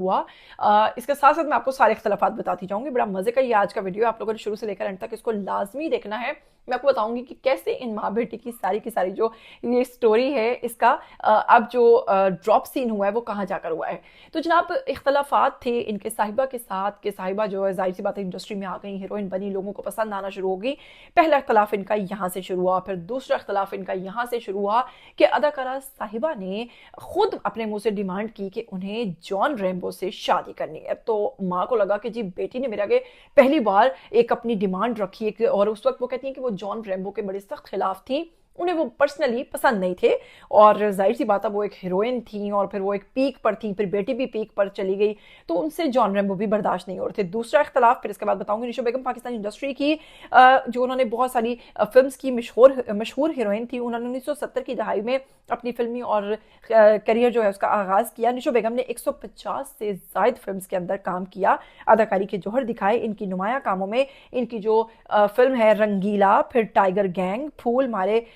हुआ। इसके साथ साथ मैं आपको सारे इख्तलाफात बताती जाऊंगी। बड़ा मजे का ये आज का वीडियो, आप लोगों ने शुरू से लेकर अंत तक इसको लाजमी देखना है। मैं आपको बताऊंगी कि कैसे इन माँ बेटी की सारी जो ये स्टोरी है इसका अब जो ड्रॉप सीन हुआ है वो कहाँ जाकर हुआ है। तो जनाब इख्तलाफात थे इनके साहिबा के साथ कि साहिबा जो है जाहिर सी बात है इंडस्ट्री में आ गई, हीरोइन बनी, लोगों को पसंद आना शुरू हो गई। पहला इख्तलाफ इनका यहाँ से शुरू हुआ, फिर दूसरा इख्तलाफ इनका यहाँ से शुरू हुआ कि अदाकारा साहिबा ने खुद अपने मुंह से डिमांड की कि उन्हें जॉन रैम्बो से शादी करनी है। तो माँ को लगा कि जी बेटी ने मेरे आगे पहली बार एक अपनी डिमांड रखी है, और उस वक्त वो कहती है कि वो जॉन रैम्बो के बड़े सख्त खिलाफ थी, उन्हें वो पर्सनली पसंद नहीं थे। और जाहिर सी बात है वो एक हीरोइन थी और फिर वो एक पीक पर थी, फिर बेटी भी पीक पर चली गई, तो उनसे जॉन रैम्बो भी बर्दाश्त नहीं हो रहे थे। दूसरा इख्तलाफ फिर इसके बाद बताऊंगी, निशो बेगम पाकिस्तानी इंडस्ट्री की जो उन्होंने बहुत सारी फिल्म्स की मशहूर हीरोइन थी। उन्होंने 1970 की दहाई में अपनी फिल्मी और करियर जो है उसका आगाज किया। निशो बेगम ने 150 से ज्यादा फिल्म्स के अंदर काम किया, अदाकारी के जौहर दिखाए। इनकी नुमाया कामों में इनकी जो फिल्म है रंगीला, फिर टाइगर गैंग, फूल मेरे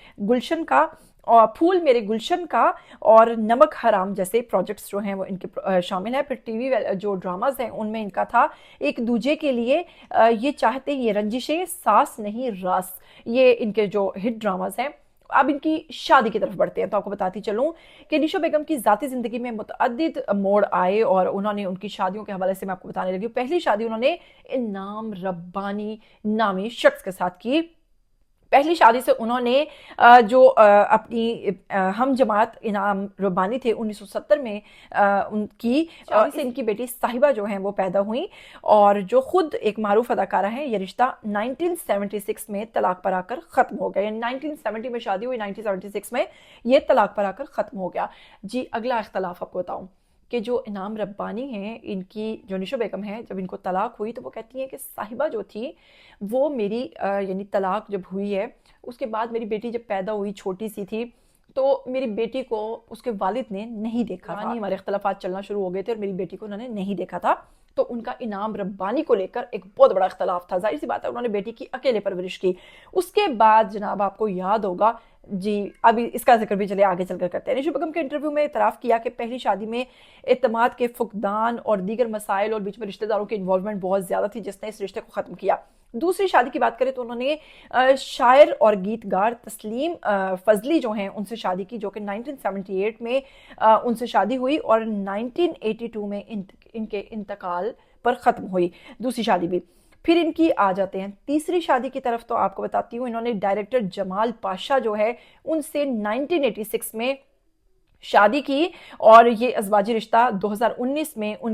गुलशन का और नमक हराम जैसे प्रोजेक्ट्स जो हैं वो इनके शामिल है। फिर टीवी जो ड्रामाज हैं उनमें इनका था एक दूजे के लिए, ये चाहते ये रंजिशें, सास नहीं रास, ये इनके जो हिट ड्रामाज हैं। अब इनकी शादी की तरफ बढ़ते हैं तो आपको बताती चलूं कि निशो बेगम की जाती जिंदगी में मुतअद्दिद मोड़ आए और उन्होंने उनकी शादियों के हवाले से मैं आपको बताने लगी। पहली शादी उन्होंने इनाम रब्बानी नामी शख्स के साथ की। पहली शादी से उन्होंने जो अपनी हम जमात इनाम रब्बानी थे 1970 में उनकी शादी से इनकी बेटी साहिबा जो हैं वो पैदा हुई, और जो खुद एक मारूफ अदाकारा है। ये रिश्ता 1976 में तलाक पर आकर ख़त्म हो गया। यानी 1970 में शादी हुई, 1976 में ये तलाक पर आकर ख़त्म हो गया। जी अगला इख्तलाफ आपको बताऊँ कि जो इनाम रब्बानी हैं, इनकी जो निशो बेगम है, जब इनको तलाक हुई तो वो कहती हैं कि साहिबा जो थी वो मेरी यानी तलाक जब हुई है उसके बाद मेरी बेटी जब पैदा हुई छोटी सी थी, तो मेरी बेटी को उसके वालिद ने नहीं देखा था। हमारे इख्तलाफात चलना शुरू हो गए थे और मेरी बेटी को उन्होंने नहीं देखा था, तो उनका इनाम रब्बानी को लेकर एक बहुत बड़ा इख्तलाफ था। जाहिर सी बात है उन्होंने बेटी की अकेले परवरिश की। उसके बाद जनाब आपको याद होगा जी, अभी इसका जिक्र भी चले आगे चलकर करते हैं। निशो बेगम के इंटरव्यू में इतराफ़ किया कि पहली शादी में एतमाद के फुकदान और दीगर मसाइल और बीच में रिश्तेदारों की इन्वॉल्वमेंट बहुत ज़्यादा थी जिसने इस रिश्ते को ख़त्म किया। दूसरी शादी की बात करें तो उन्होंने शायर और गीतकार तस्लीम फजली जो हैं उनसे शादी की, जो कि 1978 में उनसे शादी हुई और 1982 में इनके इंतकाल पर ख़त्म हुई दूसरी शादी भी। फिर इनकी आ जाते हैं तीसरी शादी की तरफ, तो आपको बताती हूँ इन्होंने डायरेक्टर जमाल पाशा जो है उनसे 1986 में शादी की, और ये अज़वाजी रिश्ता 2019 में